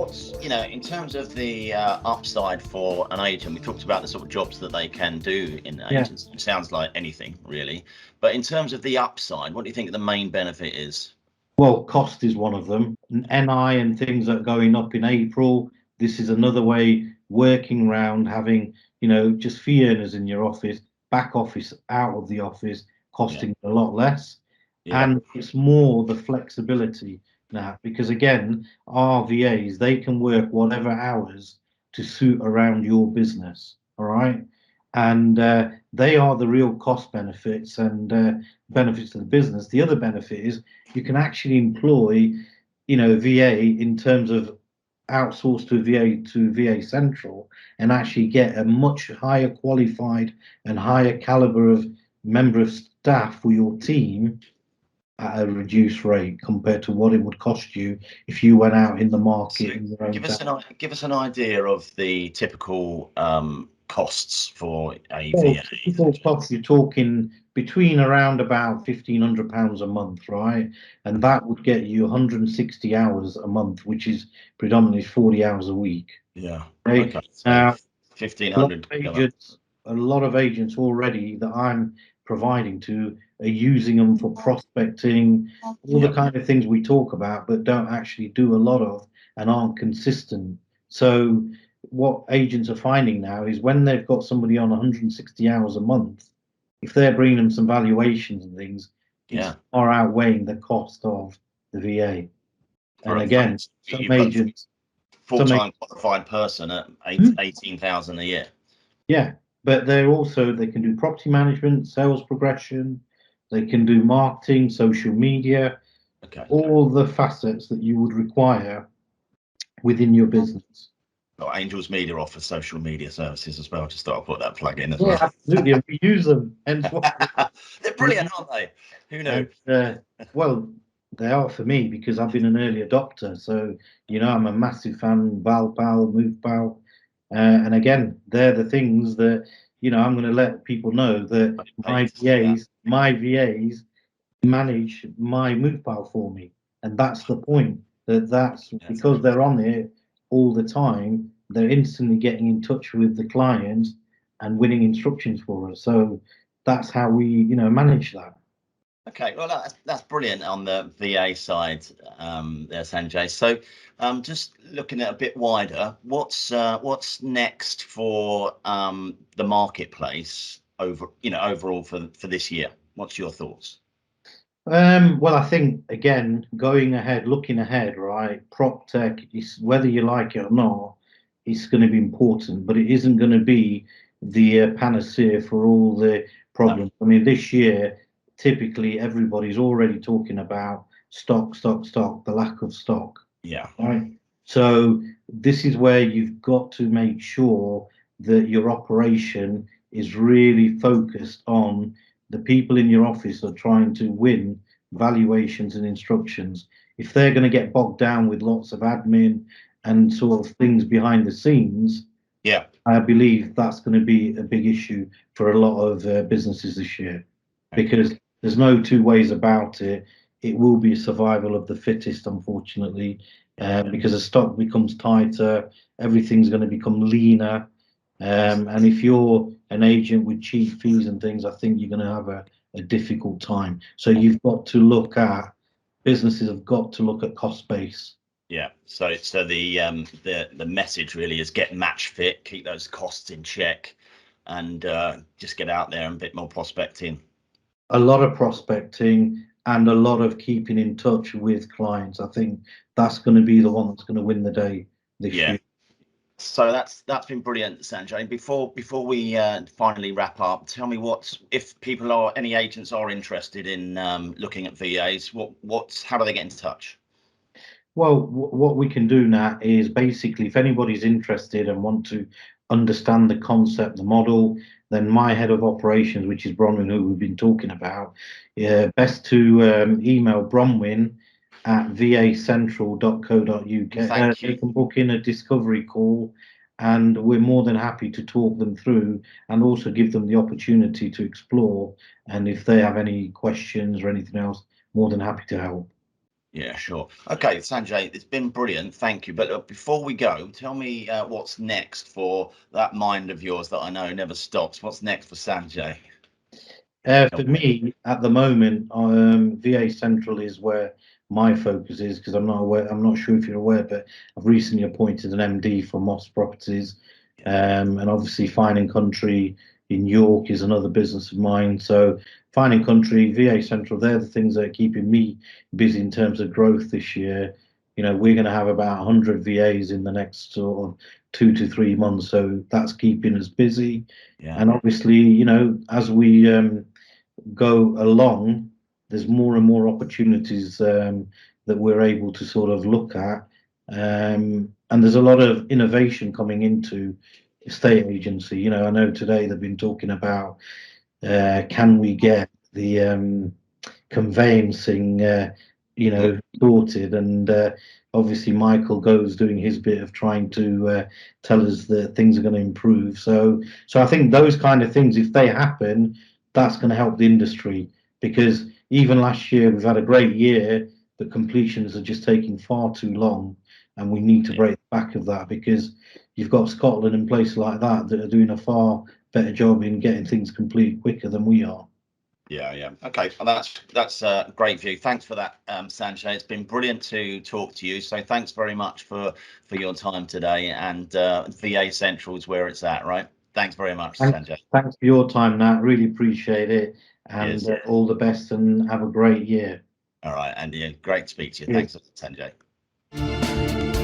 what's, in terms of the upside for an agent, we talked about the sort of jobs that they can do in Yeah. agents. It sounds like anything really, but in terms of the upside, what do you think the main benefit is? Well, cost is one of them. NI and things that are going up in April. This is another way working around having, just fee earners in your office, back office out of the office, costing a lot less. Yeah. And it's more the flexibility now, because again, our VAs, they can work whatever hours to suit around your business. All right. And they are the real cost benefits and benefits to the business. The other benefit is you can actually employ, VA in terms of outsource to VA Central and actually get a much higher qualified and higher caliber of member of staff for your team at a reduced rate compared to what it would cost you if you went out in the market. So give us an idea of the typical costs for a VA. Typical cost, you're talking between around about £1,500 a month, right? And that would get you 160 hours a month, which is predominantly 40 hours a week. Yeah. Okay. Okay. So Now, 1,500. a lot of agents already that I'm providing to are using them for prospecting, all the kind of things we talk about, but don't actually do a lot of and aren't consistent. So what agents are finding now is when they've got somebody on 160 hours a month, if they're bringing them some valuations and things, it's far outweighing the cost of the VA. And again, some agents, full-time qualified person at 18,000 a year. Yeah, but they can do property management, sales progression, they can do marketing, social media, all the facets that you would require within your business. Well, Angels Media offers social media services as well. Just thought I'd put that plug in as well. Absolutely, and we use them. And they're brilliant, aren't they? Who knew? Well, they are for me because I've been an early adopter. So I'm a massive fan. Valpal, MovePal. And again, they're the things that I'm going to let people know that my VAs manage my MovePal for me, and that's the point. That's because they're on it all the time. They're instantly getting in touch with the clients and winning instructions for us. So that's how we manage that. Okay, well that's brilliant on the VA side there, Sanjay. So just looking at a bit wider, what's next for the marketplace overall for this year? What's your thoughts? Well, I think again, looking ahead, right? Prop tech is, whether you like it or not, it's going to be important, but it isn't going to be the panacea for all the problems. No. I mean, this year, typically everybody's already talking about stock, the lack of stock. Yeah. Right. So this is where you've got to make sure that your operation is really focused on the people in your office are trying to win valuations and instructions. If they're going to get bogged down with lots of admin and sort of things behind the scenes, I believe that's going to be a big issue for a lot of businesses this year, because there's no two ways about it. It will be a survival of the fittest, unfortunately, because as stock becomes tighter, everything's going to become leaner. And if you're an agent with cheap fees and things, I think you're going to have a difficult time. So businesses have got to look at cost base. Yeah. So the message really is get match fit, keep those costs in check, and just get out there and a bit more prospecting. A lot of prospecting and a lot of keeping in touch with clients. I think that's going to be the one that's going to win the day this year. So that's been brilliant, Sanjay. Before we finally wrap up, tell me if any agents are interested in looking at VAs, how do they get in touch? Well, what we can do now is basically, if anybody's interested and want to understand the concept, the model, then my head of operations, which is Bronwyn, who we've been talking about, best to email bronwyn@vasentral.co.uk. Thank you. They can book in a discovery call, and we're more than happy to talk them through and also give them the opportunity to explore. And if they have any questions or anything else, more than happy to help. Yeah, sure. Okay, Sanjay, it's been brilliant. Thank you. But before we go, tell me what's next for that mind of yours that I know never stops. What's next for Sanjay? For me, at the moment, VA Central is where my focus is because I'm not aware. I'm not sure if you're aware, but I've recently appointed an MD for Moss Properties, and obviously Fine and Country in York is another business of mine. So Fine and Country, VA Central, they're the things that are keeping me busy in terms of growth this year. You know, we're going to have about 100 VAs in the next sort of 2 to 3 months, so that's keeping us busy. Yeah. And obviously, you know, as we go along, there's more and more opportunities that we're able to sort of look at. And there's a lot of innovation coming into estate agency. You know, I know today they've been talking about can we get the conveyancing, sorted, and obviously Michael goes doing his bit of trying to tell us that things are going to improve. So I think those kind of things, if they happen, that's going to help the industry because even last year we've had a great year, but completions are just taking far too long, and we need to break the back of that because you've got Scotland and places like that that are doing a far better job in getting things completed quicker than we are. Yeah, yeah. Okay, well, that's a great view. Thanks for that, Sanjay. It's been brilliant to talk to you. So thanks very much for your time today. And VA Central is where it's at, right? Thanks very much, Sanjay. Thanks for your time, Nat. Really appreciate it. And Cheers. all the best and have a great year. All right, and yeah, great to speak to you. Cheers. Thanks, Sanjay.